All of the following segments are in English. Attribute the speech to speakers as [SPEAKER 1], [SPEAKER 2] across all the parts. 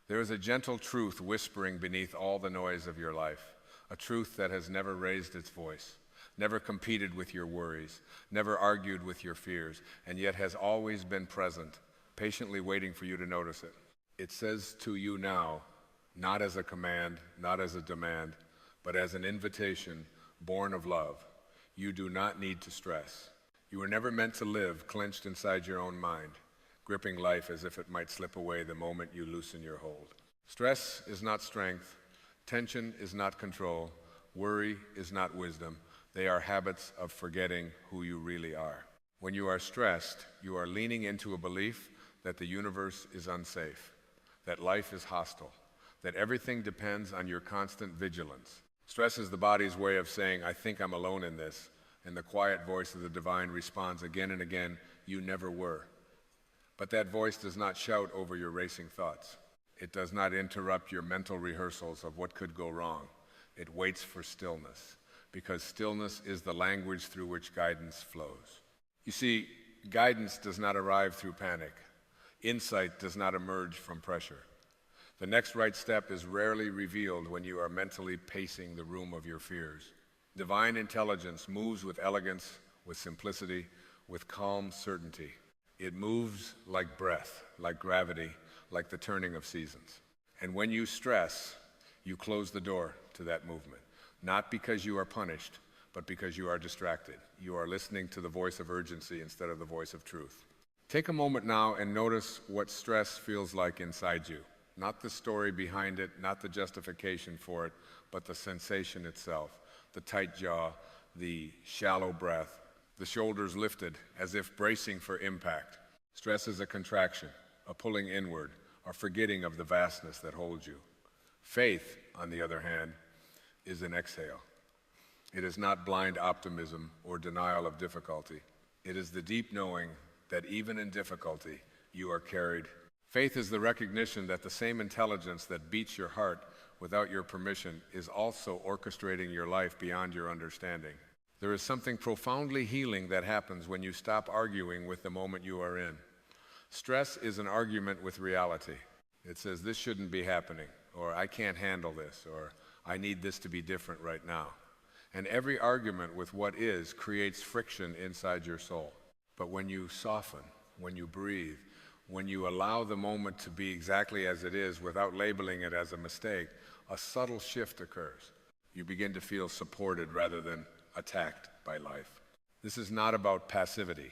[SPEAKER 1] There is a gentle truth whispering beneath all the noise of your life, a truth that has never raised its voice, never competed with your worries, never argued with your fears, and yet has always been present, patiently waiting for you to notice it. It says to you now, not as a command, not as a demand, but as an invitation born of love. You do not need to stress. You were never meant to live clenched inside your own mind, gripping life as if it might slip away the moment you loosen your hold. Stress is not strength. Tension is not control. Worry is not wisdom. They are habits of forgetting who you really are. When you are stressed, you are leaning into a belief that the universe is unsafe, that life is hostile, that everything depends on your constant vigilance. Stress is the body's way of saying, I think I'm alone in this, and the quiet voice of the divine responds again and again, you never were. But that voice does not shout over your racing thoughts. It does not interrupt your mental rehearsals of what could go wrong. It waits for stillness, because stillness is the language through which guidance flows. You see, guidance does not arrive through panic. Insight does not emerge from pressure. The next right step is rarely revealed when you are mentally pacing the room of your fears. Divine intelligence moves with elegance, with simplicity, with calm certainty. It moves like breath, like gravity, like the turning of seasons. And when you stress, you close the door to that movement, not because you are punished, but because you are distracted. You are listening to the voice of urgency instead of the voice of truth. Take a moment now and notice what stress feels like inside you. Not the story behind it, not the justification for it, but the sensation itself. The tight jaw, the shallow breath, the shoulders lifted as if bracing for impact. Stress is a contraction, a pulling inward, a forgetting of the vastness that holds you. Faith, on the other hand, is an exhale. It is not blind optimism or denial of difficulty. It is the deep knowing that even in difficulty, you are carried. Faith is the recognition that the same intelligence that beats your heart without your permission is also orchestrating your life beyond your understanding. There is something profoundly healing that happens when you stop arguing with the moment you are in. Stress is an argument with reality. It says, this shouldn't be happening, or I can't handle this, or I need this to be different right now. And every argument with what is creates friction inside your soul. But when you soften, when you breathe, when you allow the moment to be exactly as it is without labeling it as a mistake, a subtle shift occurs. You begin to feel supported rather than attacked by life. This is not about passivity.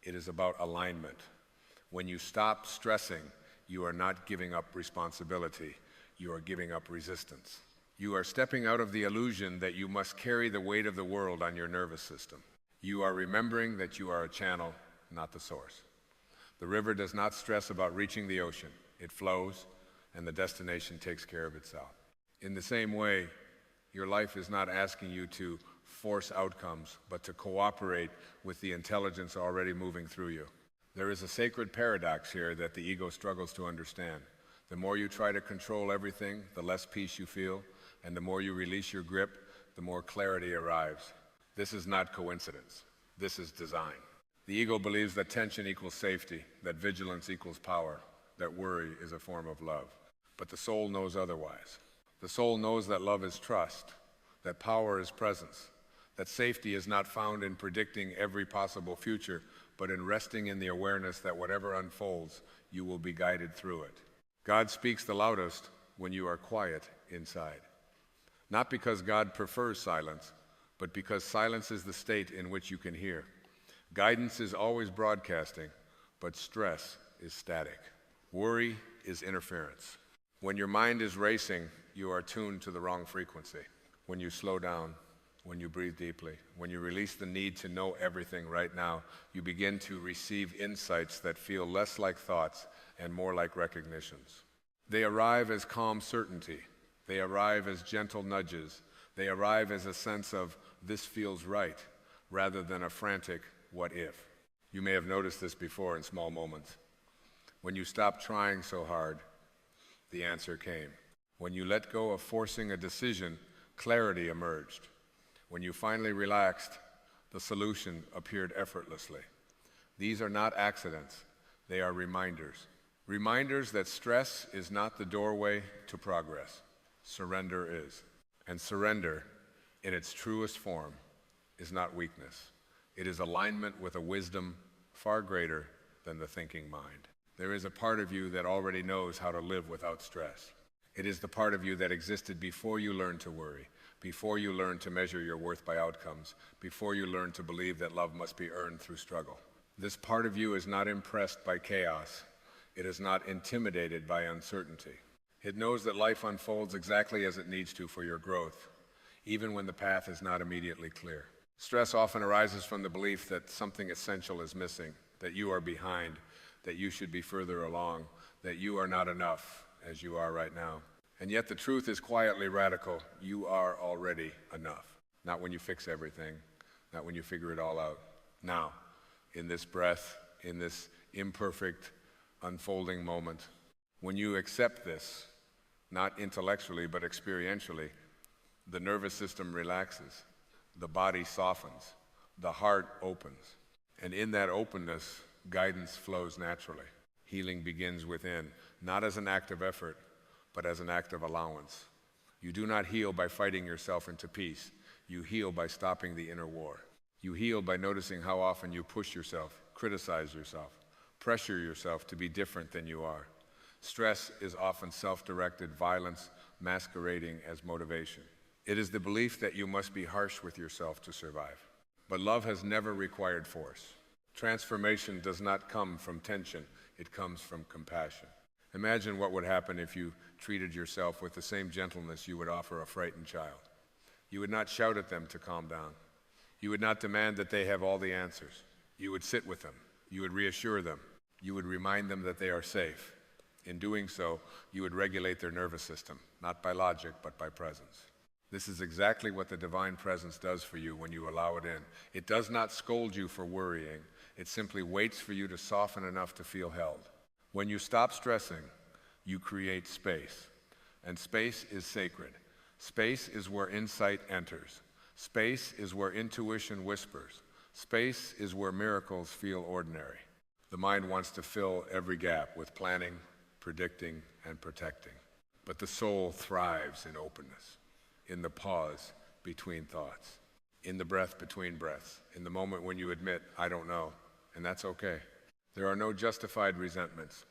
[SPEAKER 1] It is about alignment. When you stop stressing, you are not giving up responsibility. You are giving up resistance. You are stepping out of the illusion that you must carry the weight of the world on your nervous system. You are remembering that you are a channel, not the source. The river does not stress about reaching the ocean. It flows, and the destination takes care of itself. In the same way, your life is not asking you to force outcomes, but to cooperate with the intelligence already moving through you. There is a sacred paradox here that the ego struggles to understand. The more you try to control everything, the less peace you feel, and the more you release your grip, the more clarity arrives. This is not coincidence. This is design. The ego believes that tension equals safety, that vigilance equals power, that worry is a form of love. But the soul knows otherwise. The soul knows that love is trust, that power is presence, that safety is not found in predicting every possible future, but in resting in the awareness that whatever unfolds, you will be guided through it. God speaks the loudest when you are quiet inside. Not because God prefers silence, but because silence is the state in which you can hear. Guidance is always broadcasting, but stress is static. Worry is interference. When your mind is racing, you are tuned to the wrong frequency. When you slow down, when you breathe deeply, when you release the need to know everything right now, you begin to receive insights that feel less like thoughts and more like recognitions. They arrive as calm certainty. They arrive as gentle nudges. They arrive as a sense of, this feels right, rather than a frantic, what if? You may have noticed this before in small moments. When you stopped trying so hard, the answer came. When you let go of forcing a decision, clarity emerged. When you finally relaxed, the solution appeared effortlessly. These are not accidents. They are reminders. Reminders that stress is not the doorway to progress. Surrender is. And surrender, in its truest form, is not weakness. It is alignment with a wisdom far greater than the thinking mind. There is a part of you that already knows how to live without stress. It is the part of you that existed before you learned to worry, before you learned to measure your worth by outcomes, before you learned to believe that love must be earned through struggle. This part of you is not impressed by chaos. It is not intimidated by uncertainty. It knows that life unfolds exactly as it needs to for your growth, even when the path is not immediately clear. Stress often arises from the belief that something essential is missing, that you are behind, that you should be further along, that you are not enough as you are right now. And yet the truth is quietly radical. You are already enough. Not when you fix everything, not when you figure it all out. Now, in this breath, in this imperfect, unfolding moment, when you accept this, not intellectually but experientially, the nervous system relaxes, the body softens, the heart opens, and in that openness, guidance flows naturally. Healing begins within, not as an act of effort, but as an act of allowance. You do not heal by fighting yourself into peace. You heal by stopping the inner war. You heal by noticing how often you push yourself, criticize yourself, pressure yourself to be different than you are. Stress is often self-directed violence masquerading as motivation. It is the belief that you must be harsh with yourself to survive. But love has never required force. Transformation does not come from tension, it comes from compassion. Imagine what would happen if you treated yourself with the same gentleness you would offer a frightened child. You would not shout at them to calm down. You would not demand that they have all the answers. You would sit with them. You would reassure them. You would remind them that they are safe. In doing so, you would regulate their nervous system, not by logic, but by presence. This is exactly what the divine presence does for you when you allow it in. It does not scold you for worrying. It simply waits for you to soften enough to feel held. When you stop stressing, you create space. And space is sacred. Space is where insight enters. Space is where intuition whispers. Space is where miracles feel ordinary. The mind wants to fill every gap with planning, predicting, and protecting. But the soul thrives in openness, in the pause between thoughts, in the breath between breaths, in the moment when you admit, I don't know, and that's okay. There are no justified resentments,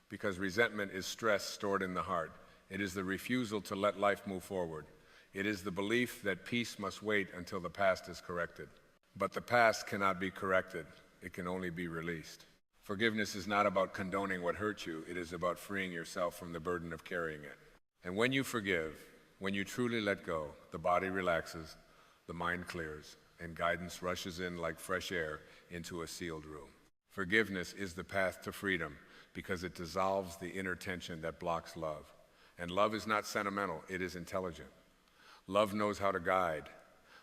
[SPEAKER 1] because resentment is stress stored in the heart. It is the refusal to let life move forward. It is the belief that peace must wait until the past is corrected. But the past cannot be corrected. It can only be released. Forgiveness is not about condoning what hurt you. It is about freeing yourself from the burden of carrying it. And when you forgive, when you truly let go, the body relaxes, the mind clears, and guidance rushes in like fresh air into a sealed room. Forgiveness is the path to freedom because it dissolves the inner tension that blocks love. And love is not sentimental, it is intelligent. Love knows how to guide.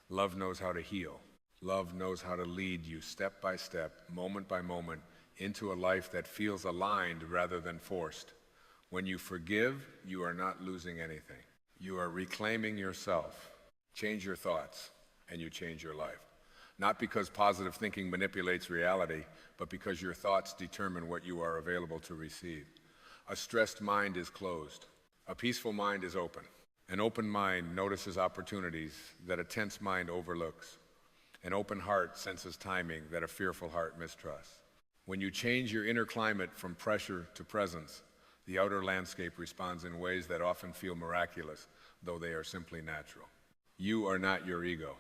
[SPEAKER 1] Love knows how to heal. Love knows how to lead you step by step, moment by moment, into a life that feels aligned rather than forced. When you forgive, you are not losing anything. You are reclaiming yourself. Change your thoughts, and you change your life. Not because positive thinking manipulates reality, but because your thoughts determine what you are available to receive. A stressed mind is closed. A peaceful mind is open. An open mind notices opportunities that a tense mind overlooks. An open heart senses timing that a fearful heart mistrusts. When you change your inner climate from pressure to presence, the outer landscape responds in ways that often feel miraculous, though they are simply natural. You are not your ego.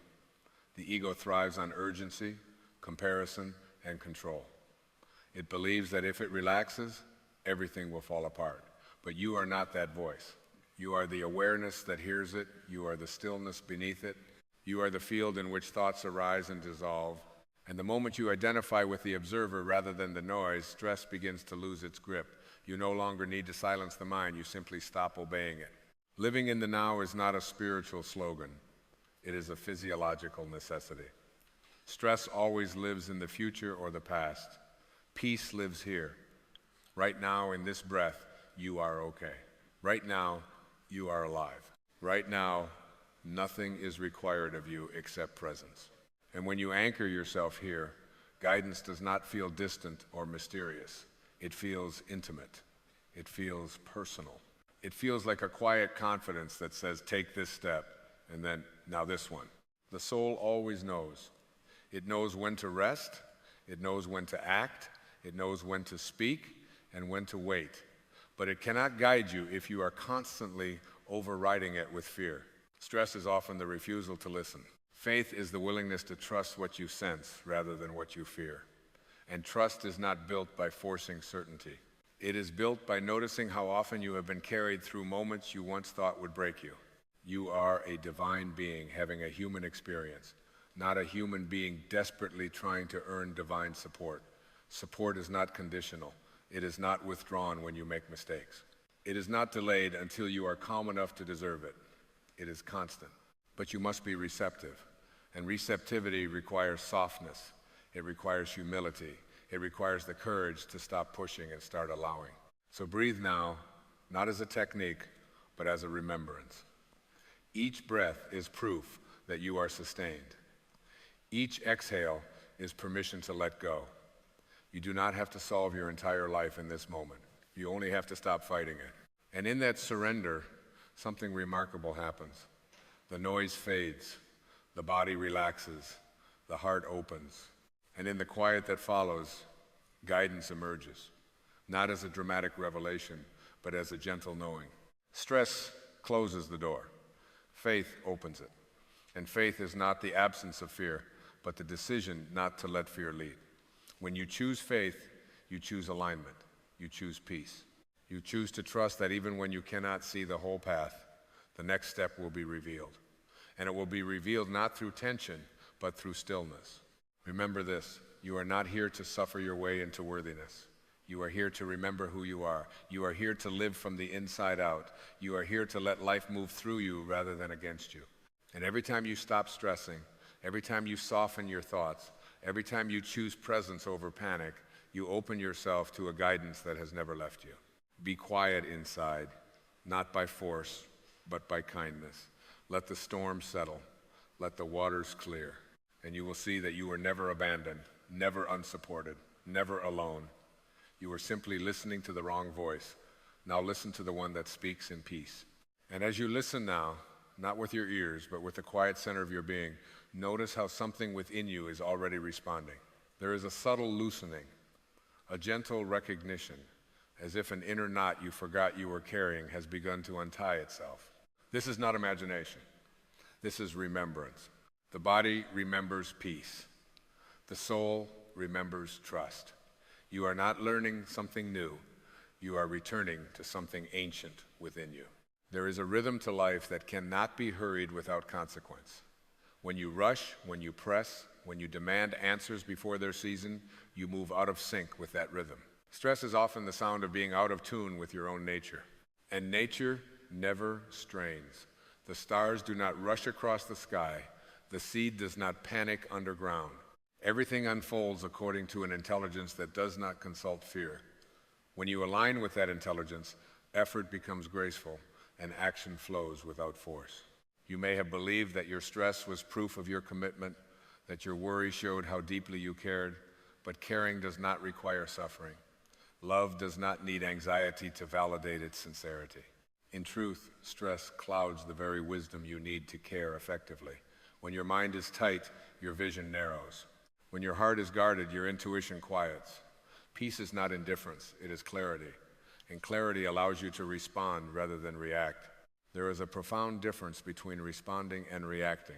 [SPEAKER 1] The ego thrives on urgency, comparison, and control. It believes that if it relaxes, everything will fall apart. But you are not that voice. You are the awareness that hears it. You are the stillness beneath it. You are the field in which thoughts arise and dissolve. And the moment you identify with the observer rather than the noise, stress begins to lose its grip. You no longer need to silence the mind. You simply stop obeying it. Living in the now is not a spiritual slogan. It is a physiological necessity. Stress always lives in the future or the past. Peace lives here. Right now, in this breath, you are okay. Right now, you are alive. Right now, nothing is required of you except presence. And when you anchor yourself here, guidance does not feel distant or mysterious. It feels intimate. It feels personal. It feels like a quiet confidence that says, take this step, and then, now this one. The soul always knows. It knows when to rest, it knows when to act, it knows when to speak, and when to wait. But it cannot guide you if you are constantly overriding it with fear. Stress is often the refusal to listen. Faith is the willingness to trust what you sense rather than what you fear. And trust is not built by forcing certainty. It is built by noticing how often you have been carried through moments you once thought would break you. You are a divine being having a human experience, not a human being desperately trying to earn divine support. Support is not conditional. It is not withdrawn when you make mistakes. It is not delayed until you are calm enough to deserve it. It is constant. But you must be receptive. And receptivity requires softness. It requires humility. It requires the courage to stop pushing and start allowing. So breathe now, not as a technique, but as a remembrance. Each breath is proof that you are sustained. Each exhale is permission to let go. You do not have to solve your entire life in this moment. You only have to stop fighting it. And in that surrender, something remarkable happens. The noise fades, the body relaxes, the heart opens, and in the quiet that follows, guidance emerges, not as a dramatic revelation, but as a gentle knowing. Stress closes the door. Faith opens it. And faith is not the absence of fear, but the decision not to let fear lead. When you choose faith, you choose alignment. You choose peace. You choose to trust that even when you cannot see the whole path, the next step will be revealed. And it will be revealed not through tension, but through stillness. Remember this, you are not here to suffer your way into worthiness. You are here to remember who you are. You are here to live from the inside out. You are here to let life move through you rather than against you. And every time you stop stressing, every time you soften your thoughts, every time you choose presence over panic, you open yourself to a guidance that has never left you. Be quiet inside, not by force, but by kindness. Let the storm settle. Let the waters clear. And you will see that you were never abandoned, never unsupported, never alone. You were simply listening to the wrong voice. Now listen to the one that speaks in peace. And as you listen now, not with your ears, but with the quiet center of your being, notice how something within you is already responding. There is a subtle loosening, a gentle recognition, as if an inner knot you forgot you were carrying has begun to untie itself. This is not imagination. This is remembrance. The body remembers peace. The soul remembers trust. You are not learning something new. You are returning to something ancient within you. There is a rhythm to life that cannot be hurried without consequence. When you rush, when you press, when you demand answers before their season, you move out of sync with that rhythm. Stress is often the sound of being out of tune with your own nature. And nature never strains. The stars do not rush across the sky. The seed does not panic underground. Everything unfolds according to an intelligence that does not consult fear. When you align with that intelligence, effort becomes graceful and action flows without force. You may have believed that your stress was proof of your commitment, that your worry showed how deeply you cared, but caring does not require suffering. Love does not need anxiety to validate its sincerity. In truth, stress clouds the very wisdom you need to care effectively. When your mind is tight, your vision narrows. When your heart is guarded, your intuition quiets. Peace is not indifference, it is clarity. And clarity allows you to respond rather than react. There is a profound difference between responding and reacting.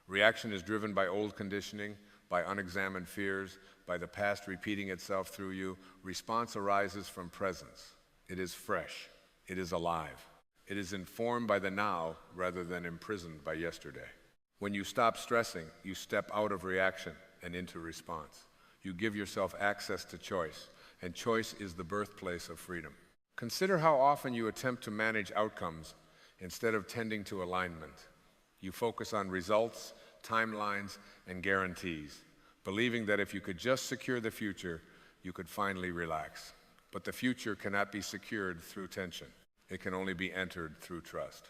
[SPEAKER 1] Reaction is driven by old conditioning, by unexamined fears, by the past repeating itself through you. Response arises from presence. It is fresh. It is alive. It is informed by the now rather than imprisoned by yesterday. When you stop stressing, you step out of reaction and into response. You give yourself access to choice, and choice is the birthplace of freedom. Consider how often you attempt to manage outcomes instead of tending to alignment. You focus on results, timelines, and guarantees, believing that if you could just secure the future, you could finally relax. But the future cannot be secured through tension. It can only be entered through trust.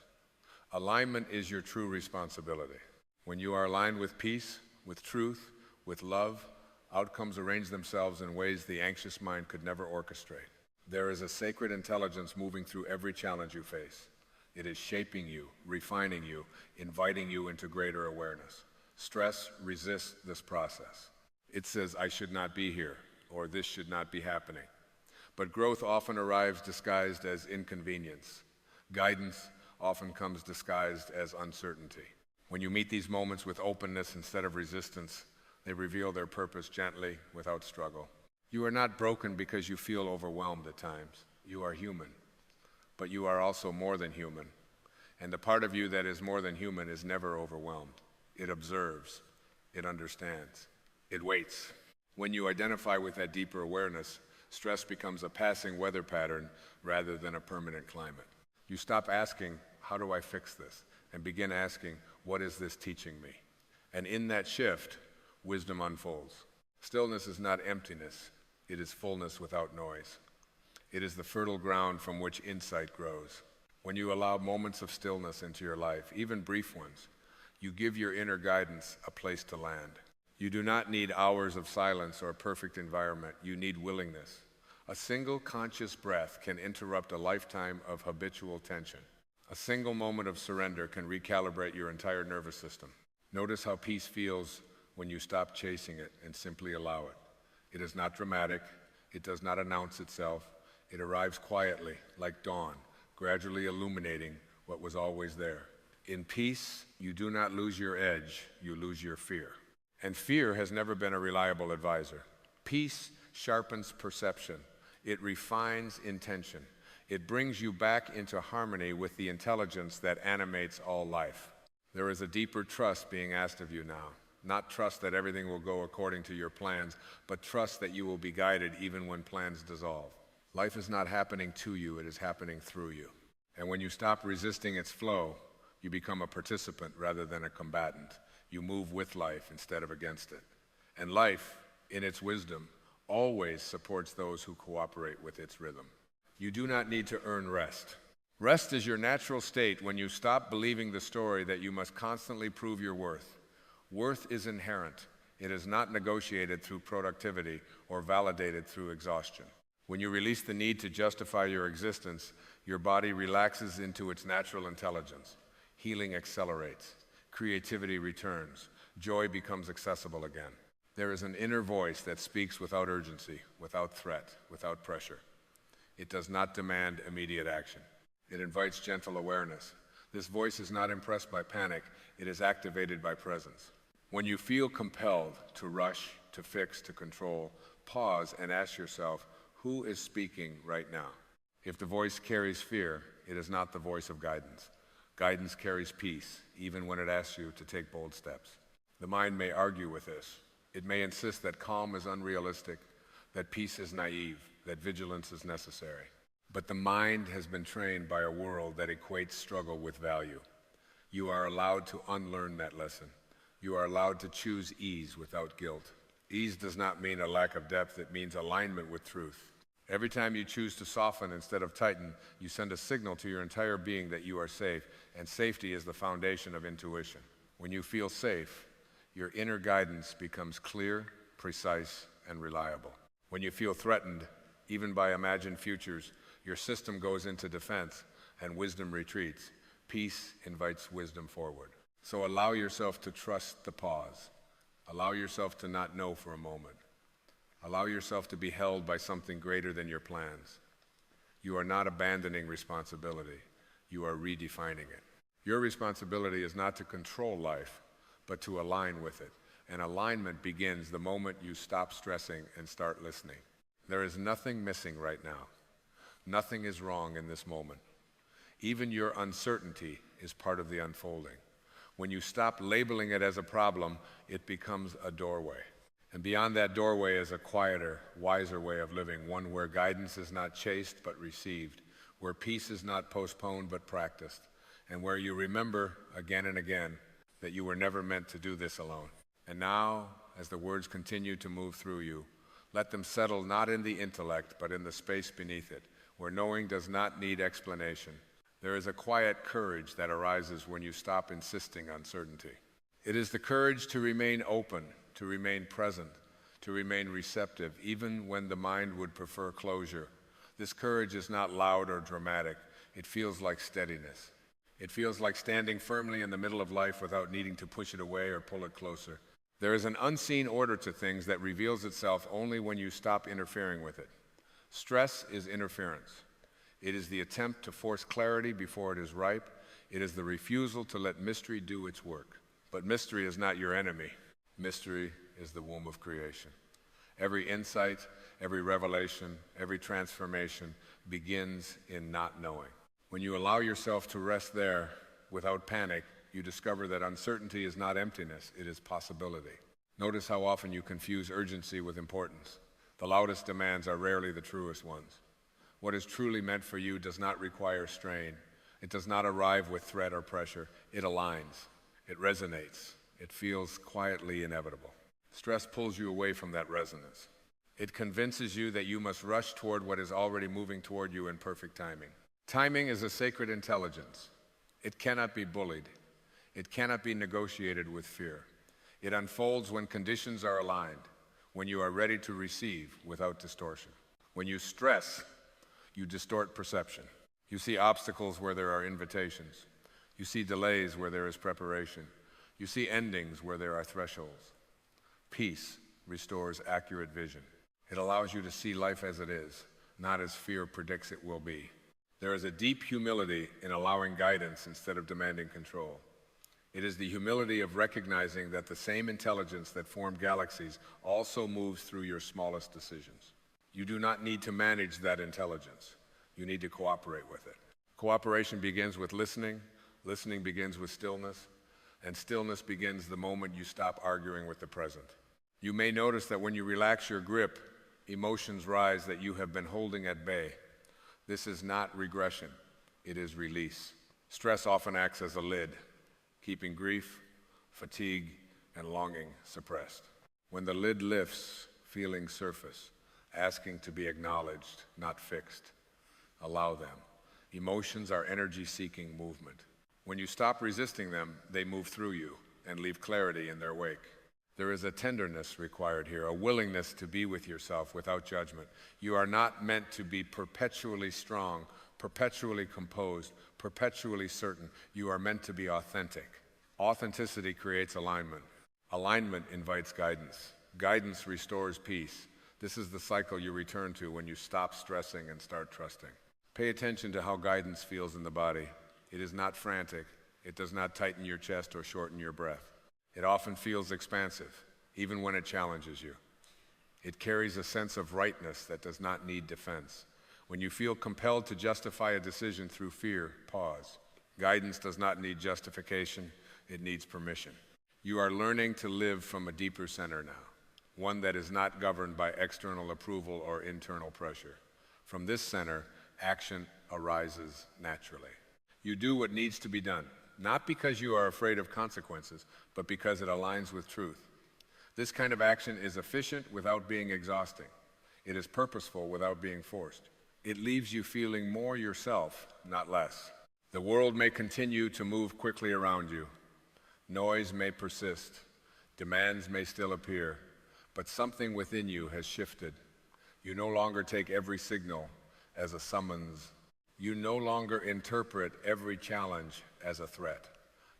[SPEAKER 1] Alignment is your true responsibility. When you are aligned with peace, with truth, with love, outcomes arrange themselves in ways the anxious mind could never orchestrate. There is a sacred intelligence moving through every challenge you face. It is shaping you, refining you, inviting you into greater awareness. Stress resists this process. It says, I should not be here, or this should not be happening. But growth often arrives disguised as inconvenience. Guidance often comes disguised as uncertainty. When you meet these moments with openness instead of resistance, they reveal their purpose gently, without struggle. You are not broken because you feel overwhelmed at times. You are human. But you are also more than human. And the part of you that is more than human is never overwhelmed. It observes. It understands. It waits. When you identify with that deeper awareness, stress becomes a passing weather pattern rather than a permanent climate. You stop asking, how do I fix this? And begin asking, what is this teaching me? And in that shift, wisdom unfolds. Stillness is not emptiness. It is fullness without noise. It is the fertile ground from which insight grows. When you allow moments of stillness into your life, even brief ones, you give your inner guidance a place to land. You do not need hours of silence or a perfect environment. You need willingness. A single conscious breath can interrupt a lifetime of habitual tension. A single moment of surrender can recalibrate your entire nervous system. Notice how peace feels when you stop chasing it and simply allow it. It is not dramatic. It does not announce itself. It arrives quietly, like dawn, gradually illuminating what was always there. In peace, you do not lose your edge, you lose your fear. And fear has never been a reliable advisor. Peace sharpens perception. It refines intention. It brings you back into harmony with the intelligence that animates all life. There is a deeper trust being asked of you now. Not trust that everything will go according to your plans, but trust that you will be guided even when plans dissolve. Life is not happening to you, it is happening through you. And when you stop resisting its flow, you become a participant rather than a combatant. You move with life instead of against it. And life, in its wisdom, always supports those who cooperate with its rhythm. You do not need to earn rest. Rest is your natural state when you stop believing the story that you must constantly prove your worth. Worth is inherent. It is not negotiated through productivity or validated through exhaustion. When you release the need to justify your existence, your body relaxes into its natural intelligence. Healing accelerates. Creativity returns. Joy becomes accessible again. There is an inner voice that speaks without urgency, without threat, without pressure. It does not demand immediate action. It invites gentle awareness. This voice is not impressed by panic. It is activated by presence. When you feel compelled to rush, to fix, to control, pause and ask yourself, who is speaking right now? If the voice carries fear, it is not the voice of guidance. Guidance carries peace, even when it asks you to take bold steps. The mind may argue with this. It may insist that calm is unrealistic, that peace is naive, that vigilance is necessary. But the mind has been trained by a world that equates struggle with value. You are allowed to unlearn that lesson. You are allowed to choose ease without guilt. Ease does not mean a lack of depth, it means alignment with truth. Every time you choose to soften instead of tighten, you send a signal to your entire being that you are safe, and safety is the foundation of intuition. When you feel safe, your inner guidance becomes clear, precise, and reliable. When you feel threatened, even by imagined futures, your system goes into defense and wisdom retreats. Peace invites wisdom forward. So allow yourself to trust the pause. Allow yourself to not know for a moment. Allow yourself to be held by something greater than your plans. You are not abandoning responsibility. You are redefining it. Your responsibility is not to control life, but to align with it. And alignment begins the moment you stop stressing and start listening. There is nothing missing right now. Nothing is wrong in this moment. Even your uncertainty is part of the unfolding. When you stop labeling it as a problem, it becomes a doorway. And beyond that doorway is a quieter, wiser way of living, one where guidance is not chased but received, where peace is not postponed but practiced, and where you remember again and again that you were never meant to do this alone. And now, as the words continue to move through you, let them settle not in the intellect but in the space beneath it, where knowing does not need explanation. There is a quiet courage that arises when you stop insisting on certainty. It is the courage to remain open, to remain present, to remain receptive, even when the mind would prefer closure. This courage is not loud or dramatic. It feels like steadiness. It feels like standing firmly in the middle of life without needing to push it away or pull it closer. There is an unseen order to things that reveals itself only when you stop interfering with it. Stress is interference. It is the attempt to force clarity before it is ripe. It is the refusal to let mystery do its work. But mystery is not your enemy. Mystery is the womb of creation. Every insight, every revelation, every transformation begins in not knowing. When you allow yourself to rest there without panic, you discover that uncertainty is not emptiness, it is possibility. Notice how often you confuse urgency with importance. The loudest demands are rarely the truest ones. What is truly meant for you does not require strain. It does not arrive with threat or pressure. It aligns. It resonates. It feels quietly inevitable. Stress pulls you away from that resonance. It convinces you that you must rush toward what is already moving toward you in perfect timing. Timing is a sacred intelligence. It cannot be bullied. It cannot be negotiated with fear. It unfolds when conditions are aligned, when you are ready to receive without distortion. When you stress, you distort perception. You see obstacles where there are invitations. You see delays where there is preparation. You see endings where there are thresholds. Peace restores accurate vision. It allows you to see life as it is, not as fear predicts it will be. There is a deep humility in allowing guidance instead of demanding control. It is the humility of recognizing that the same intelligence that formed galaxies also moves through your smallest decisions. You do not need to manage that intelligence. You need to cooperate with it. Cooperation begins with listening. Listening begins with stillness. And stillness begins the moment you stop arguing with the present. You may notice that when you relax your grip, emotions rise that you have been holding at bay. This is not regression. It is release. Stress often acts as a lid, keeping grief, fatigue, and longing suppressed. When the lid lifts, feelings surface, asking to be acknowledged, not fixed. Allow them. Emotions are energy-seeking movement. When you stop resisting them, they move through you and leave clarity in their wake. There is a tenderness required here, a willingness to be with yourself without judgment. You are not meant to be perpetually strong, perpetually composed, perpetually certain. You are meant to be authentic. Authenticity creates alignment. Alignment invites guidance. Guidance restores peace. This is the cycle you return to when you stop stressing and start trusting. Pay attention to how guidance feels in the body. It is not frantic. It does not tighten your chest or shorten your breath. It often feels expansive, even when it challenges you. It carries a sense of rightness that does not need defense. When you feel compelled to justify a decision through fear, pause. Guidance does not need justification. It needs permission. You are learning to live from a deeper center now, one that is not governed by external approval or internal pressure. From this center, action arises naturally. You do what needs to be done, not because you are afraid of consequences, but because it aligns with truth. This kind of action is efficient without being exhausting. It is purposeful without being forced. It leaves you feeling more yourself, not less. The world may continue to move quickly around you. Noise may persist. Demands may still appear. But something within you has shifted. You no longer take every signal as a summons. You no longer interpret every challenge as a threat.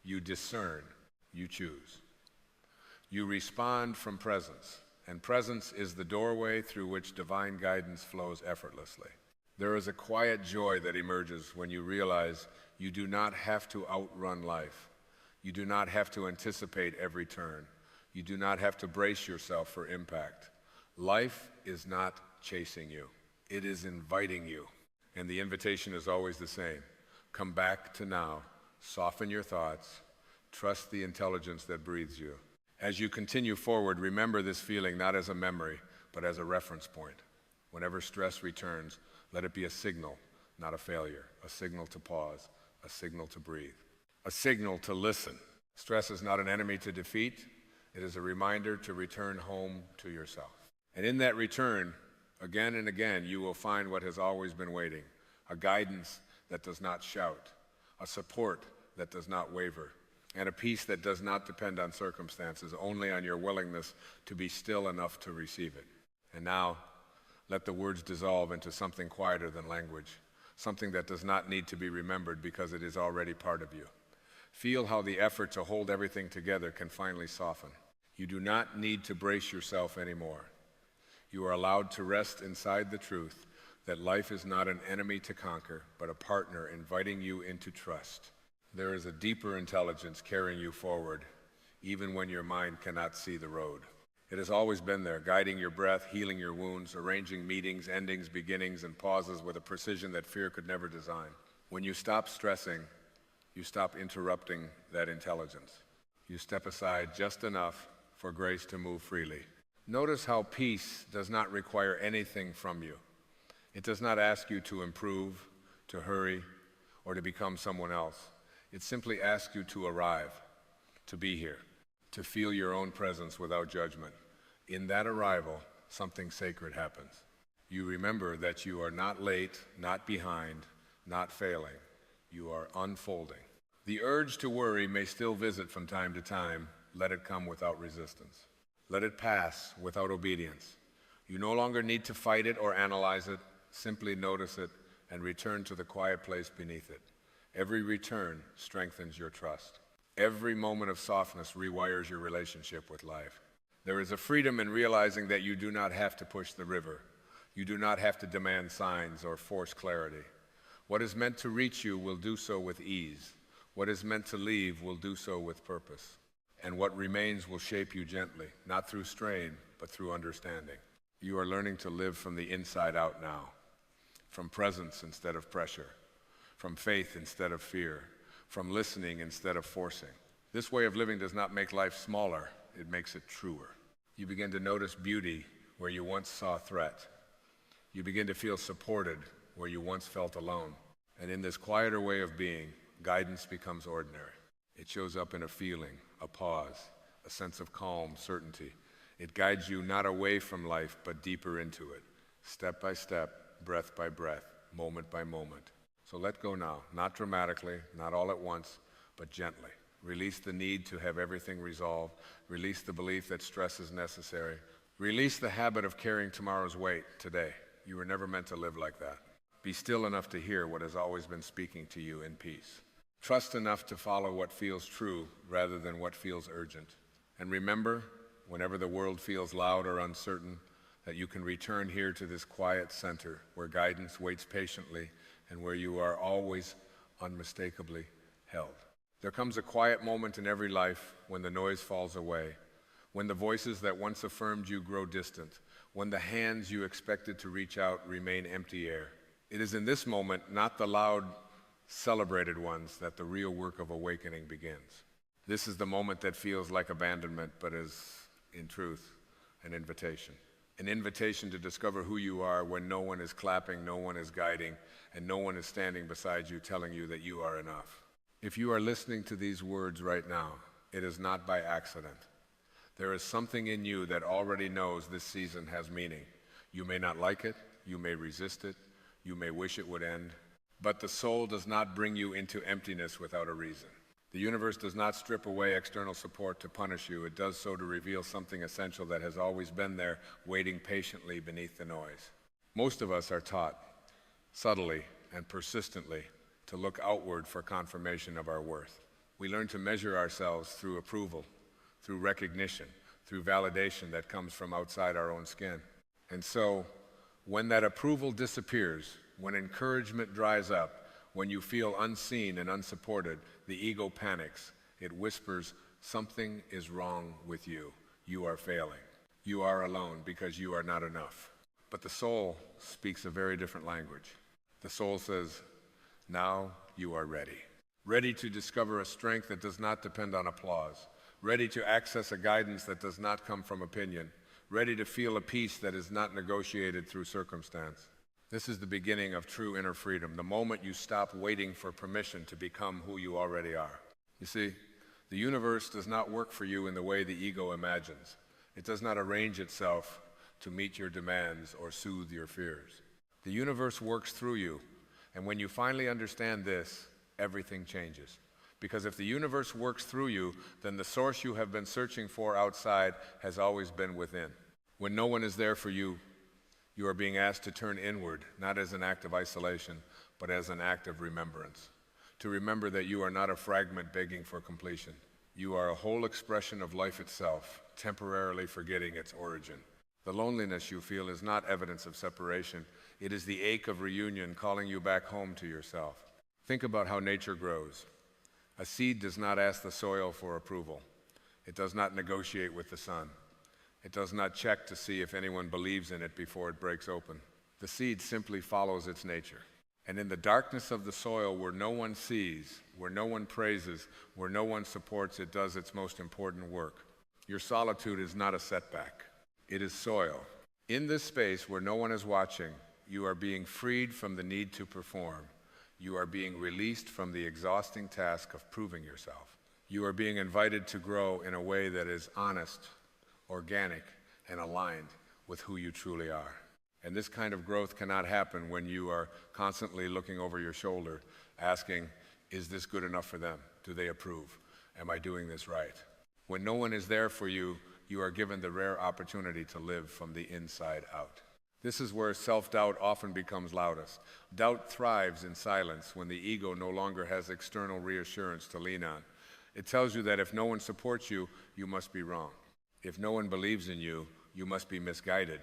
[SPEAKER 1] You discern. You choose. You respond from presence, and presence is the doorway through which divine guidance flows effortlessly. There is a quiet joy that emerges when you realize you do not have to outrun life. You do not have to anticipate every turn. You do not have to brace yourself for impact. Life is not chasing you. It is inviting you. And the invitation is always the same. Come back to now. Soften your thoughts. Trust the intelligence that breathes you. As you continue forward, remember this feeling not as a memory, but as a reference point. Whenever stress returns, let it be a signal, not a failure. A signal to pause. A signal to breathe. A signal to listen. Stress is not an enemy to defeat. It is a reminder to return home to yourself. And in that return, again and again, you will find what has always been waiting. A guidance that does not shout. A support that does not waver. And a peace that does not depend on circumstances, only on your willingness to be still enough to receive it. And now, Let the words dissolve into something quieter than language, something that does not need to be remembered because it is already part of you. Feel how the effort to hold everything together can finally soften. You do not need to brace yourself anymore. You are allowed to rest inside the truth that life is not an enemy to conquer, but a partner inviting you into trust. There is a deeper intelligence carrying you forward, even when your mind cannot see the road. It has always been there, guiding your breath, healing your wounds, arranging meetings, endings, beginnings, and pauses with a precision that fear could never design. When you stop stressing, you stop interrupting that intelligence. You step aside just enough for grace to move freely. Notice how peace does not require anything from you. It does not ask you to improve, to hurry, or to become someone else. It simply asks you to arrive, to be here, to feel your own presence without judgment. In that arrival, something sacred happens. You remember that you are not late, not behind, not failing. You are unfolding. The urge to worry may still visit from time to time. Let it come without resistance. Let it pass without obedience. You no longer need to fight it or analyze it. Simply notice it and return to the quiet place beneath it. Every return strengthens your trust. Every moment of softness rewires your relationship with life. There is a freedom in realizing that you do not have to push the river. You do not have to demand signs or force clarity. What is meant to reach you will do so with ease. What is meant to leave will do so with purpose. And what remains will shape you gently, not through strain, but through understanding. You are learning to live from the inside out now, from presence instead of pressure, from faith instead of fear, from listening instead of forcing. This way of living does not make life smaller, it makes it truer. You begin to notice beauty where you once saw threat. You begin to feel supported where you once felt alone. And in this quieter way of being, guidance becomes ordinary. It shows up in a feeling, a pause, a sense of calm, certainty. It guides you not away from life, but deeper into it, step by step, breath by breath, moment by moment. So let go now, not dramatically, not all at once, but gently. Release the need to have everything resolved. Release the belief that stress is necessary. Release the habit of carrying tomorrow's weight today. You were never meant to live like that. Be still enough to hear what has always been speaking to you in peace. Trust enough to follow what feels true rather than what feels urgent. And remember, whenever the world feels loud or uncertain, that you can return here to this quiet center where guidance waits patiently and where you are always unmistakably held. There comes a quiet moment in every life when the noise falls away, when the voices that once affirmed you grow distant, when the hands you expected to reach out remain empty air. It is in this moment, not the loud, celebrated ones, that the real work of awakening begins. This is the moment that feels like abandonment, but is, in truth, an invitation. An invitation to discover who you are when no one is clapping, no one is guiding, and no one is standing beside you telling you that you are enough. If you are listening to these words right now, it is not by accident. There is something in you that already knows this season has meaning. You may not like it, you may resist it, you may wish it would end, but the soul does not bring you into emptiness without a reason. The universe does not strip away external support to punish you. It does so to reveal something essential that has always been there, waiting patiently beneath the noise. Most of us are taught, subtly and persistently, to look outward for confirmation of our worth. We learn to measure ourselves through approval, through recognition, through validation that comes from outside our own skin. And so, when that approval disappears, when encouragement dries up, when you feel unseen and unsupported, the ego panics. It whispers, something is wrong with you. You are failing. You are alone because you are not enough. But the soul speaks a very different language. The soul says, now you are ready. Ready to discover a strength that does not depend on applause. Ready to access a guidance that does not come from opinion. Ready to feel a peace that is not negotiated through circumstance. This is the beginning of true inner freedom, the moment you stop waiting for permission to become who you already are. You see, the universe does not work for you in the way the ego imagines. It does not arrange itself to meet your demands or soothe your fears. The universe works through you, and when you finally understand this, everything changes. Because if the universe works through you, then the source you have been searching for outside has always been within. When no one is there for you, You are being asked to turn inward, not as an act of isolation, but as an act of remembrance. To remember that you are not a fragment begging for completion. You are a whole expression of life itself, temporarily forgetting its origin. The loneliness you feel is not evidence of separation. It is the ache of reunion calling you back home to yourself. Think about how nature grows. A seed does not ask the soil for approval. It does not negotiate with the sun. It does not check to see if anyone believes in it before it breaks open. The seed simply follows its nature. And in the darkness of the soil where no one sees, where no one praises, where no one supports, it does its most important work. Your solitude is not a setback. It is soil. In this space where no one is watching, you are being freed from the need to perform. You are being released from the exhausting task of proving yourself. You are being invited to grow in a way that is honest, organic, and aligned with who you truly are. And this kind of growth cannot happen when you are constantly looking over your shoulder, asking, is this good enough for them? Do they approve? Am I doing this right? When no one is there for you, you are given the rare opportunity to live from the inside out. This is where self-doubt often becomes loudest. Doubt thrives in silence when the ego no longer has external reassurance to lean on. It tells you that if no one supports you, you must be wrong. If no one believes in you, you must be misguided.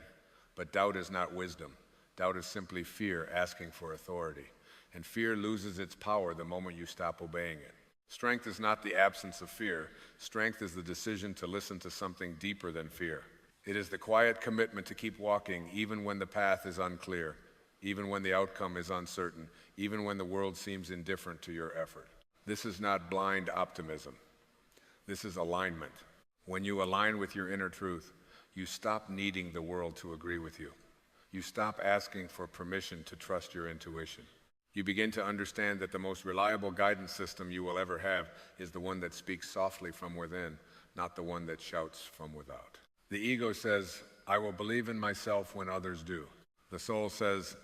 [SPEAKER 1] But doubt is not wisdom. Doubt is simply fear asking for authority. And fear loses its power the moment you stop obeying it. Strength is not the absence of fear. Strength is the decision to listen to something deeper than fear. It is the quiet commitment to keep walking even when the path is unclear, even when the outcome is uncertain, even when the world seems indifferent to your effort. This is not blind optimism. This is alignment. When you align with your inner truth, you stop needing the world to agree with you. You stop asking for permission to trust your intuition. You begin to understand that the most reliable guidance system you will ever have is the one that speaks softly from within, not the one that shouts from without. The ego says, I will believe in myself when others do. The soul says,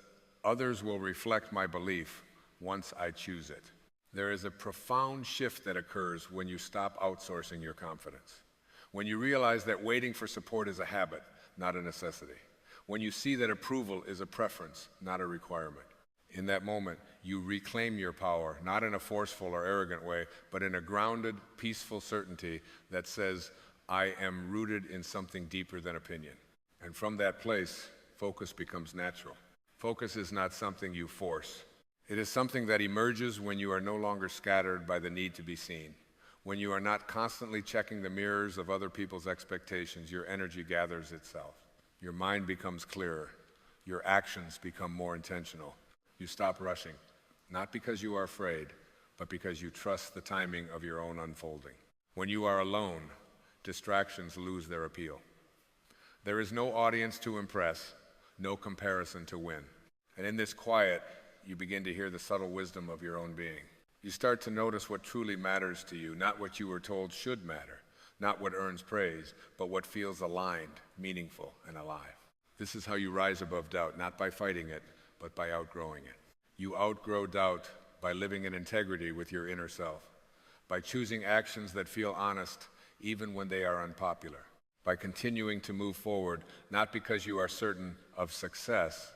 [SPEAKER 1] others will reflect my belief once I choose it. There is a profound shift that occurs when you stop outsourcing your confidence. When you realize that waiting for support is a habit, not a necessity. When you see that approval is a preference, not a requirement. In that moment, you reclaim your power, not in a forceful or arrogant way, but in a grounded, peaceful certainty that says, I am rooted in something deeper than opinion. And from that place, focus becomes natural. Focus is not something you force. It is something that emerges when you are no longer scattered by the need to be seen. When you are not constantly checking the mirrors of other people's expectations, your energy gathers itself. Your mind becomes clearer. Your actions become more intentional. You stop rushing, not because you are afraid, but because you trust the timing of your own unfolding. When you are alone, distractions lose their appeal. There is no audience to impress, no comparison to win. And in this quiet, you begin to hear the subtle wisdom of your own being. You start to notice what truly matters to you, not what you were told should matter, not what earns praise, but what feels aligned, meaningful, and alive. This is how you rise above doubt, not by fighting it, but by outgrowing it. You outgrow doubt by living in integrity with your inner self, by choosing actions that feel honest even when they are unpopular, by continuing to move forward, not because you are certain of success,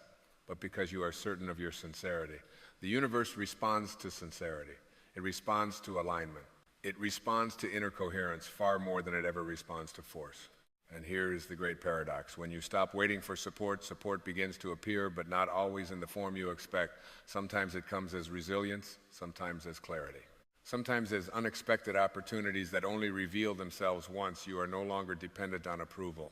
[SPEAKER 1] but because you are certain of your sincerity. The universe responds to sincerity. It responds to alignment. It responds to inner coherence far more than it ever responds to force. And here is the great paradox. When you stop waiting for support, support begins to appear, but not always in the form you expect. Sometimes it comes as resilience, sometimes as clarity. Sometimes as unexpected opportunities that only reveal themselves once you are no longer dependent on approval.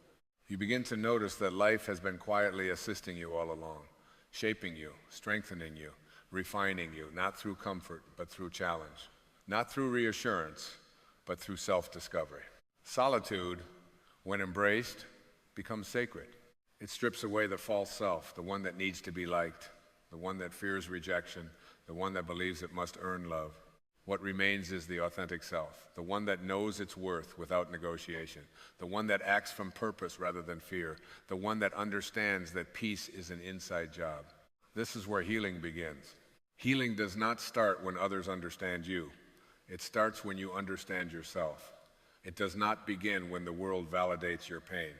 [SPEAKER 1] You begin to notice that life has been quietly assisting you all along, shaping you, strengthening you, refining you, not through comfort, but through challenge. Not through reassurance, but through self-discovery. Solitude, when embraced, becomes sacred. It strips away the false self, the one that needs to be liked, the one that fears rejection, the one that believes it must earn love. What remains is the authentic self, the one that knows its worth without negotiation, the one that acts from purpose rather than fear, the one that understands that peace is an inside job. This is where healing begins. Healing does not start when others understand you. It starts when you understand yourself. It does not begin when the world validates your pain.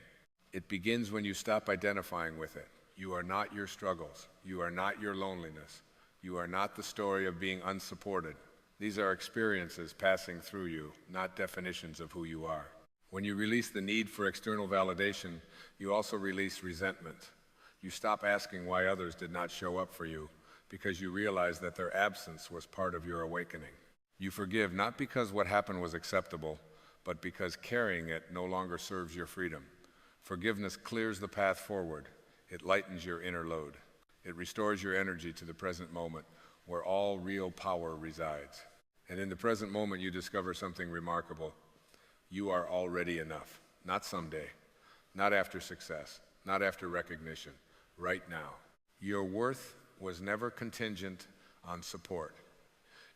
[SPEAKER 1] It begins when you stop identifying with it. You are not your struggles. You are not your loneliness. You are not the story of being unsupported. These are experiences passing through you, not definitions of who you are. When you release the need for external validation, you also release resentment. You stop asking why others did not show up for you because you realize that their absence was part of your awakening. You forgive not because what happened was acceptable, but because carrying it no longer serves your freedom. Forgiveness clears the path forward. It lightens your inner load. It restores your energy to the present moment where all real power resides. And in the present moment, you discover something remarkable. You are already enough, not someday, not after success, not after recognition, right now. Your worth was never contingent on support.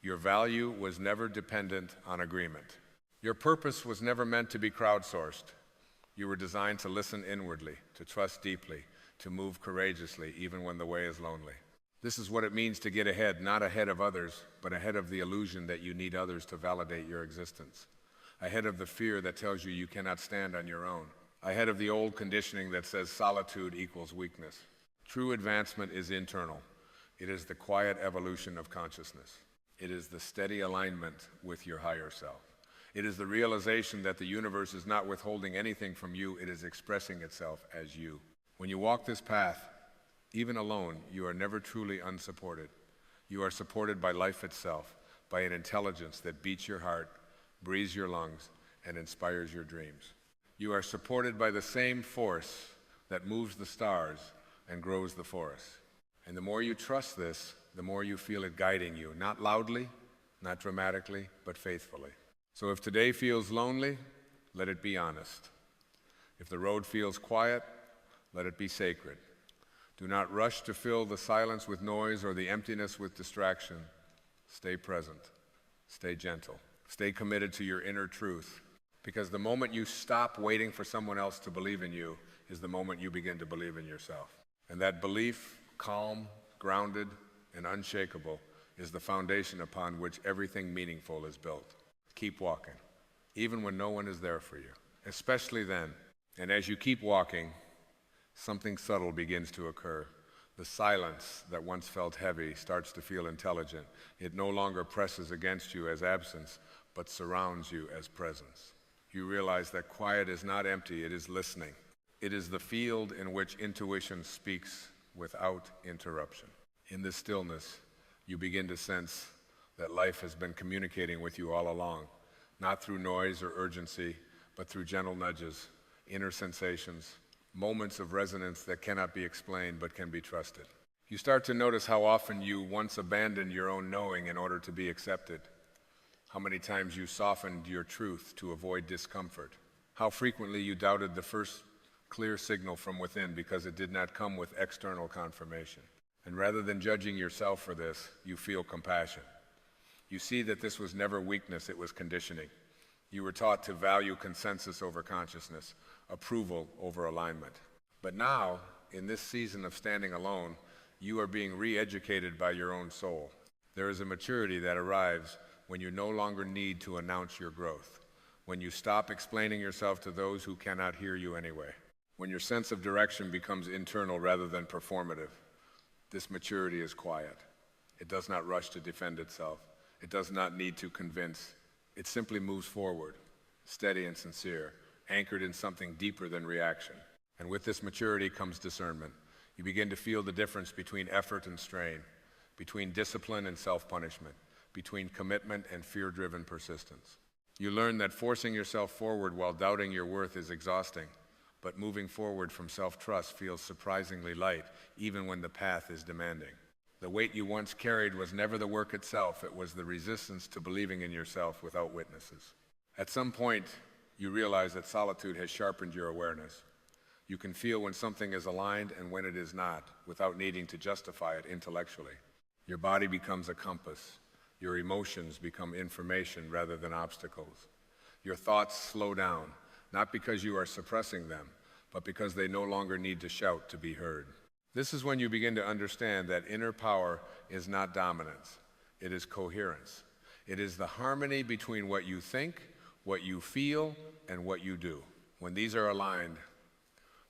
[SPEAKER 1] Your value was never dependent on agreement. Your purpose was never meant to be crowdsourced. You were designed to listen inwardly, to trust deeply, to move courageously, even when the way is lonely. This is what it means to get ahead, not ahead of others, but ahead of the illusion that you need others to validate your existence. Ahead of the fear that tells you you cannot stand on your own. Ahead of the old conditioning that says solitude equals weakness. True advancement is internal. It is the quiet evolution of consciousness. It is the steady alignment with your higher self. It is the realization that the universe is not withholding anything from you, it is expressing itself as you. When you walk this path, even alone, you are never truly unsupported. You are supported by life itself, by an intelligence that beats your heart, breathes your lungs, and inspires your dreams. You are supported by the same force that moves the stars and grows the forest. And the more you trust this, the more you feel it guiding you, not loudly, not dramatically, but faithfully. So if today feels lonely, let it be honest. If the road feels quiet, let it be sacred. Do not rush to fill the silence with noise or the emptiness with distraction. Stay present. Stay gentle. Stay committed to your inner truth. Because the moment you stop waiting for someone else to believe in you is the moment you begin to believe in yourself. And that belief, calm, grounded, and unshakable, is the foundation upon which everything meaningful is built. Keep walking, even when no one is there for you, especially then. And as you keep walking, something subtle begins to occur. The silence that once felt heavy starts to feel intelligent. It no longer presses against you as absence, but surrounds you as presence. You realize that quiet is not empty, it is listening. It is the field in which intuition speaks without interruption. In this stillness, you begin to sense that life has been communicating with you all along, not through noise or urgency, but through gentle nudges, inner sensations, moments of resonance that cannot be explained but can be trusted. You start to notice how often you once abandoned your own knowing in order to be accepted, how many times you softened your truth to avoid discomfort, how frequently you doubted the first clear signal from within because it did not come with external confirmation. And rather than judging yourself for this, you feel compassion. You see that this was never weakness, it was conditioning. You were taught to value consensus over consciousness, approval over alignment. But now, in this season of standing alone, you are being re-educated by your own soul. There is a maturity that arrives when you no longer need to announce your growth, when you stop explaining yourself to those who cannot hear you anyway, when your sense of direction becomes internal rather than performative. This maturity is quiet. It does not rush to defend itself. It does not need to convince. It simply moves forward, steady and sincere, anchored in something deeper than reaction. And with this maturity comes discernment. You begin to feel the difference between effort and strain, between discipline and self-punishment, between commitment and fear-driven persistence. You learn that forcing yourself forward while doubting your worth is exhausting, but moving forward from self-trust feels surprisingly light, even when the path is demanding. The weight you once carried was never the work itself, it was the resistance to believing in yourself without witnesses. At some point, you realize that solitude has sharpened your awareness. You can feel when something is aligned and when it is not, without needing to justify it intellectually. Your body becomes a compass. Your emotions become information rather than obstacles. Your thoughts slow down, not because you are suppressing them, but because they no longer need to shout to be heard. This is when you begin to understand that inner power is not dominance, it is coherence. It is the harmony between what you think, what you feel, and what you do. When these are aligned,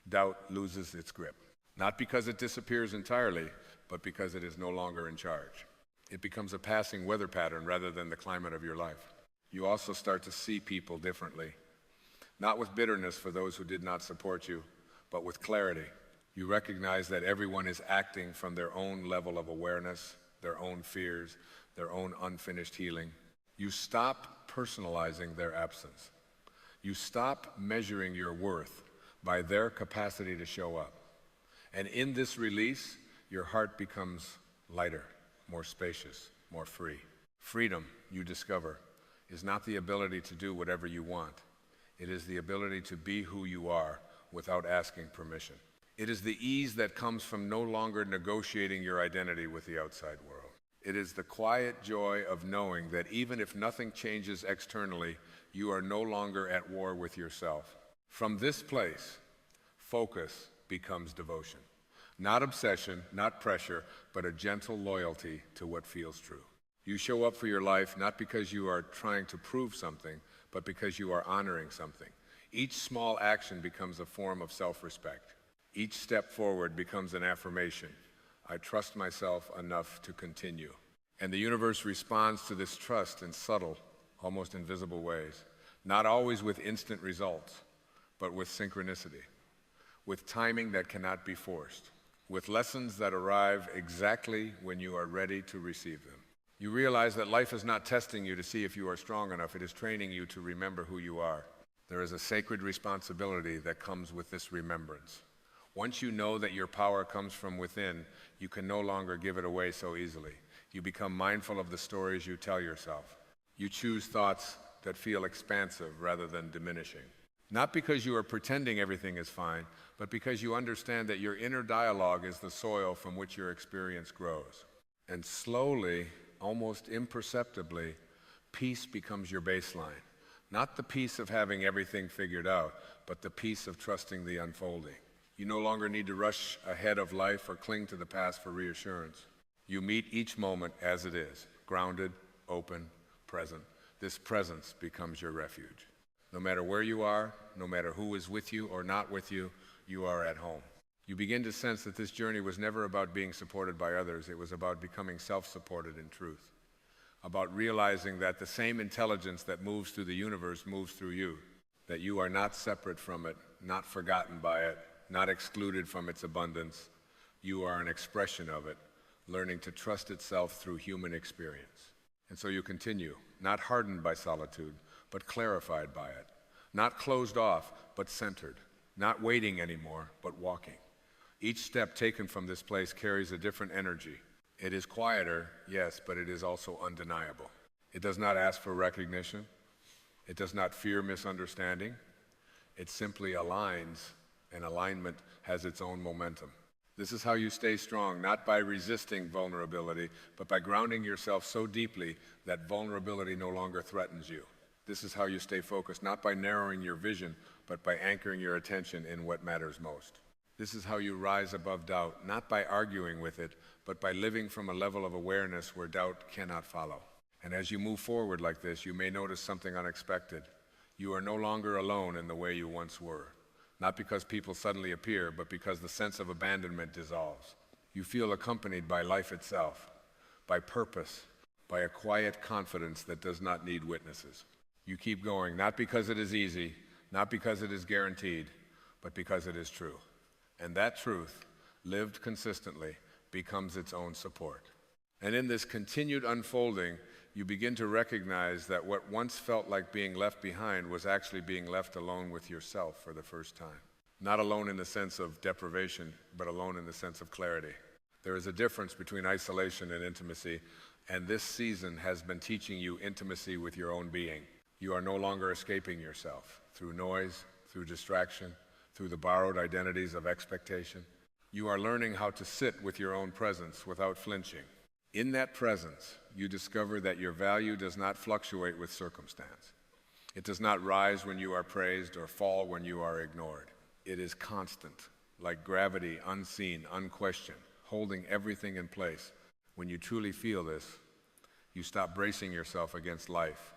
[SPEAKER 1] doubt loses its grip. not because it disappears entirely, but because it is no longer in charge. It becomes a passing weather pattern rather than the climate of your life. You also start to see people differently, not with bitterness for those who did not support you, but with clarity. You recognize that everyone is acting from their own level of awareness, their own fears, their own unfinished healing. You stop personalizing their absence. You stop measuring your worth by their capacity to show up. And in this release, your heart becomes lighter, more spacious, more free. Freedom, you discover, is not the ability to do whatever you want. It is the ability to be who you are without asking permission. It is the ease that comes from no longer negotiating your identity with the outside world. It is the quiet joy of knowing that even if nothing changes externally, you are no longer at war with yourself. From this place, focus becomes devotion. Not obsession, not pressure, but a gentle loyalty to what feels true. You show up for your life not because you are trying to prove something, but because you are honoring something. Each small action becomes a form of self-respect. Each step forward becomes an affirmation. I trust myself enough to continue. And the universe responds to this trust in subtle, almost invisible ways, not always with instant results, but with synchronicity, with timing that cannot be forced, with lessons that arrive exactly when you are ready to receive them. You realize that life is not testing you to see if you are strong enough. It is training you to remember who you are. There is a sacred responsibility that comes with this remembrance. Once you know that your power comes from within, you can no longer give it away so easily. You become mindful of the stories you tell yourself. You choose thoughts that feel expansive rather than diminishing. Not because you are pretending everything is fine, but because you understand that your inner dialogue is the soil from which your experience grows. And slowly, almost imperceptibly, peace becomes your baseline. Not the peace of having everything figured out, but the peace of trusting the unfolding. You no longer need to rush ahead of life or cling to the past for reassurance. You meet each moment as it is, grounded, open, present. This presence becomes your refuge. No matter where you are, no matter who is with you or not with you, you are at home. You begin to sense that this journey was never about being supported by others. It was about becoming self-supported in truth, about realizing that the same intelligence that moves through the universe moves through you, that you are not separate from it, not forgotten by it, not excluded from its abundance. You are an expression of it, learning to trust itself through human experience. And so you continue, not hardened by solitude, but clarified by it, not closed off, but centered, not waiting anymore, but walking. Each step taken from this place carries a different energy. It is quieter, yes, but it is also undeniable. It does not ask for recognition. It does not fear misunderstanding. It simply aligns, and alignment has its own momentum. This is how you stay strong, not by resisting vulnerability, but by grounding yourself so deeply that vulnerability no longer threatens you. This is how you stay focused, not by narrowing your vision, but by anchoring your attention in what matters most. This is how you rise above doubt, not by arguing with it, but by living from a level of awareness where doubt cannot follow. And as you move forward like this, you may notice something unexpected. You are no longer alone in the way you once were. Not because people suddenly appear, but because the sense of abandonment dissolves. You feel accompanied by life itself, by purpose, by a quiet confidence that does not need witnesses. You keep going, not because it is easy, not because it is guaranteed, but because it is true. And that truth, lived consistently, becomes its own support. And in this continued unfolding, you begin to recognize that what once felt like being left behind was actually being left alone with yourself for the first time. Not alone in the sense of deprivation, but alone in the sense of clarity. There is a difference between isolation and intimacy, and this season has been teaching you intimacy with your own being. You are no longer escaping yourself through noise, through distraction, through the borrowed identities of expectation. You are learning how to sit with your own presence without flinching. In that presence, you discover that your value does not fluctuate with circumstance. It does not rise when you are praised or fall when you are ignored. It is constant, like gravity, unseen, unquestioned, holding everything in place. When you truly feel this, you stop bracing yourself against life.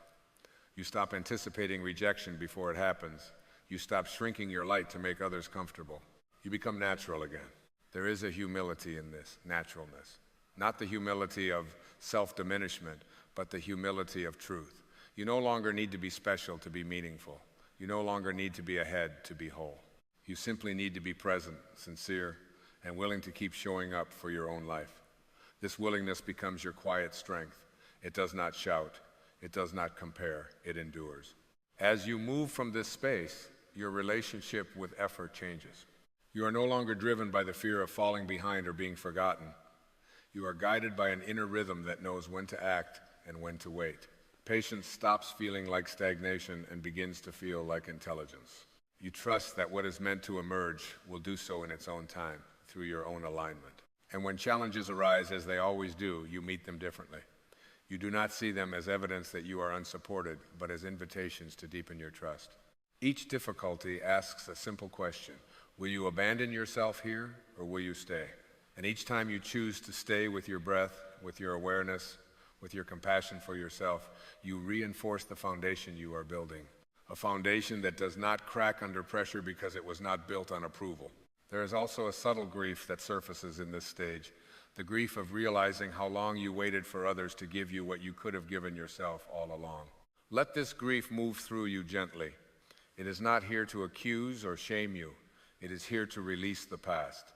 [SPEAKER 1] You stop anticipating rejection before it happens. You stop shrinking your light to make others comfortable. You become natural again. There is a humility in this, naturalness. Not the humility of self-diminishment, but the humility of truth. You no longer need to be special to be meaningful. You no longer need to be ahead to be whole. You simply need to be present, sincere, and willing to keep showing up for your own life. This willingness becomes your quiet strength. It does not shout. It does not compare. It endures. As you move from this space, your relationship with effort changes. You are no longer driven by the fear of falling behind or being forgotten. You are guided by an inner rhythm that knows when to act and when to wait. Patience stops feeling like stagnation and begins to feel like intelligence. You trust that what is meant to emerge will do so in its own time, through your own alignment. And when challenges arise, as they always do, you meet them differently. You do not see them as evidence that you are unsupported, but as invitations to deepen your trust. Each difficulty asks a simple question. Will you abandon yourself here, or will you stay? And each time you choose to stay with your breath, with your awareness, with your compassion for yourself, you reinforce the foundation you are building. A foundation that does not crack under pressure because it was not built on approval. There is also a subtle grief that surfaces in this stage, the grief of realizing how long you waited for others to give you what you could have given yourself all along. Let this grief move through you gently. It is not here to accuse or shame you. It is here to release the past.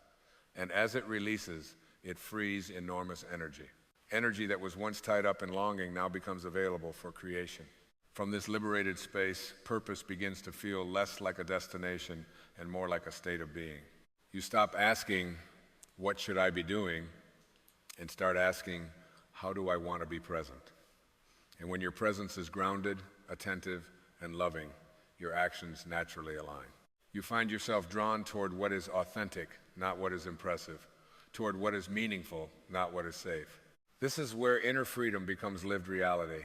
[SPEAKER 1] And as it releases, it frees enormous energy. Energy that was once tied up in longing now becomes available for creation. From this liberated space, purpose begins to feel less like a destination and more like a state of being. You stop asking, what should I be doing? And start asking, how do I want to be present? And when your presence is grounded, attentive, and loving, your actions naturally align. You find yourself drawn toward what is authentic, not what is impressive, toward what is meaningful, not what is safe. This is where inner freedom becomes lived reality.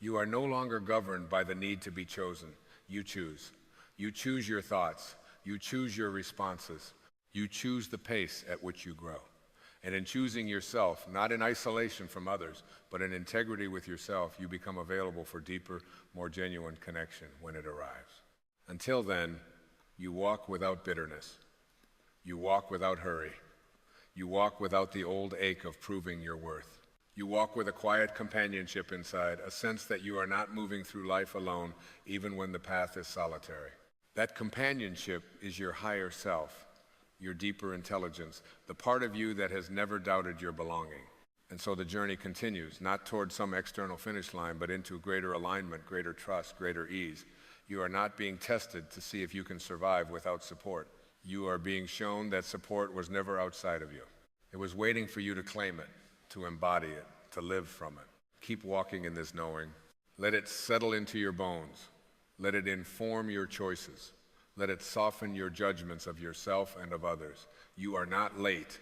[SPEAKER 1] You are no longer governed by the need to be chosen. You choose. You choose your thoughts. You choose your responses. You choose the pace at which you grow. And in choosing yourself, not in isolation from others, but in integrity with yourself, you become available for deeper, more genuine connection when it arrives. Until then, you walk without bitterness. You walk without hurry. You walk without the old ache of proving your worth. You walk with a quiet companionship inside, a sense that you are not moving through life alone, even when the path is solitary. That companionship is your higher self, your deeper intelligence, the part of you that has never doubted your belonging. And so the journey continues, not toward some external finish line, but into greater alignment, greater trust, greater ease. You are not being tested to see if you can survive without support. You are being shown that support was never outside of you. It was waiting for you to claim it, to embody it, to live from it. Keep walking in this knowing. Let it settle into your bones. Let it inform your choices. Let it soften your judgments of yourself and of others. You are not late.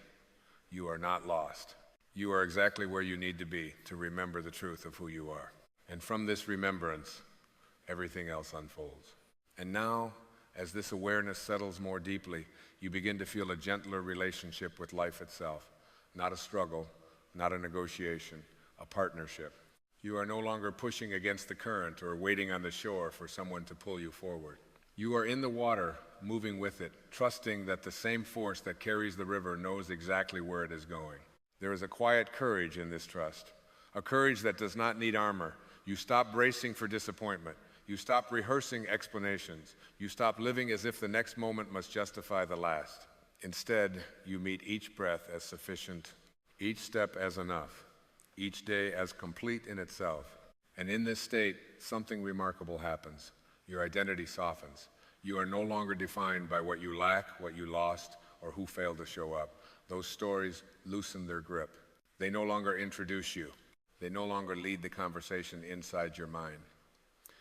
[SPEAKER 1] You are not lost. You are exactly where you need to be to remember the truth of who you are. And from this remembrance, everything else unfolds. And now, as this awareness settles more deeply, you begin to feel a gentler relationship with life itself. Not a struggle, not a negotiation, a partnership. You are no longer pushing against the current or waiting on the shore for someone to pull you forward. You are in the water, moving with it, trusting that the same force that carries the river knows exactly where it is going. There is a quiet courage in this trust, a courage that does not need armor. You stop bracing for disappointment. You stop rehearsing explanations. You stop living as if the next moment must justify the last. Instead, you meet each breath as sufficient, each step as enough, each day as complete in itself. And in this state, something remarkable happens. Your identity softens. You are no longer defined by what you lack, what you lost, or who failed to show up. Those stories loosen their grip. They no longer introduce you. They no longer lead the conversation inside your mind.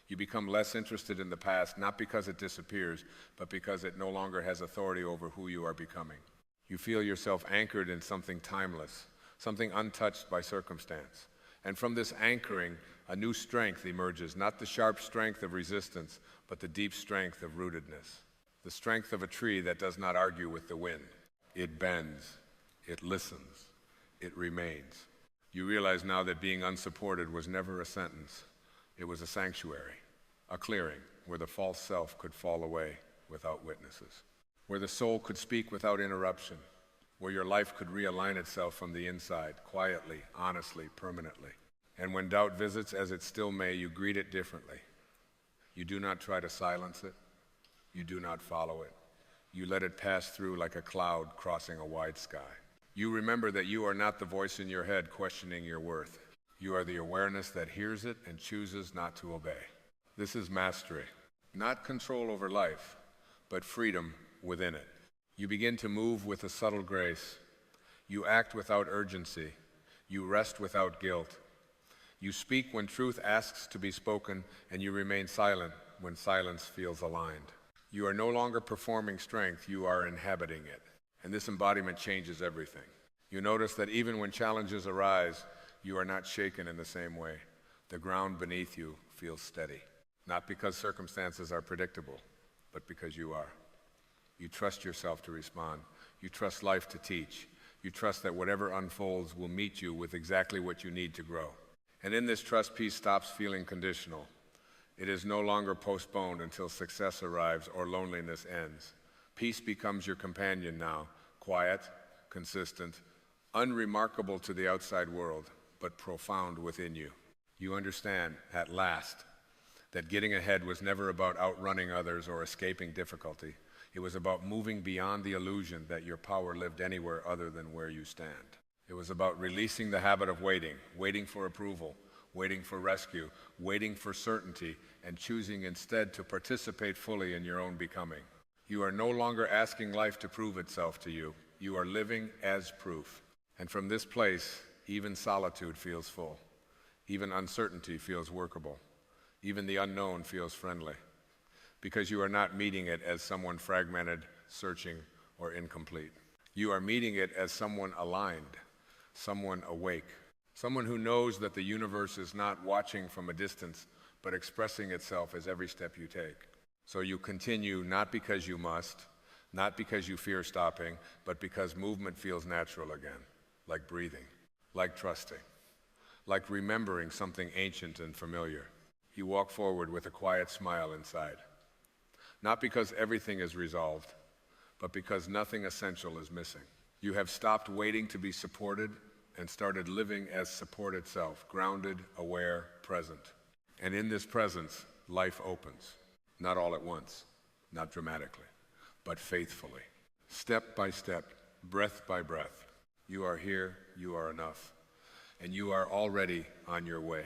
[SPEAKER 1] You become less interested in the past, not because it disappears, but because it no longer has authority over who you are becoming. You feel yourself anchored in something timeless, something untouched by circumstance. And from this anchoring, a new strength emerges, not the sharp strength of resistance, but the deep strength of rootedness. The strength of a tree that does not argue with the wind. It bends, it listens, it remains. You realize now that being unsupported was never a sentence. It was a sanctuary, a clearing where the false self could fall away without witnesses, where the soul could speak without interruption, where your life could realign itself from the inside, quietly, honestly, permanently. And when doubt visits, as it still may, you greet it differently. You do not try to silence it. You do not follow it. You let it pass through like a cloud crossing a wide sky. You remember that you are not the voice in your head questioning your worth. You are the awareness that hears it and chooses not to obey. This is mastery, not control over life, but freedom within it. You begin to move with a subtle grace. You act without urgency. You rest without guilt. You speak when truth asks to be spoken, and you remain silent when silence feels aligned. You are no longer performing strength, you are inhabiting it. And this embodiment changes everything. You notice that even when challenges arise, you are not shaken in the same way. The ground beneath you feels steady, not because circumstances are predictable, but because you are. You trust yourself to respond. You trust life to teach. You trust that whatever unfolds will meet you with exactly what you need to grow. And in this trust, peace stops feeling conditional. It is no longer postponed until success arrives or loneliness ends. Peace becomes your companion now, quiet, consistent, unremarkable to the outside world, but profound within you. You understand, at last, that getting ahead was never about outrunning others or escaping difficulty. It was about moving beyond the illusion that your power lived anywhere other than where you stand. It was about releasing the habit of waiting for approval, waiting for rescue, waiting for certainty, and choosing instead to participate fully in your own becoming. You are no longer asking life to prove itself to you. You are living as proof. And from this place, even solitude feels full. Even uncertainty feels workable. Even the unknown feels friendly. Because you are not meeting it as someone fragmented, searching, or incomplete. You are meeting it as someone aligned, someone awake, someone who knows that the universe is not watching from a distance, but expressing itself as every step you take. So you continue not because you must, not because you fear stopping, but because movement feels natural again, like breathing, like trusting, like remembering something ancient and familiar. You walk forward with a quiet smile inside. Not because everything is resolved, but because nothing essential is missing. You have stopped waiting to be supported and started living as support itself, grounded, aware, present. And in this presence, life opens, not all at once, not dramatically, but faithfully, step by step, breath by breath. You are here, you are enough, and you are already on your way.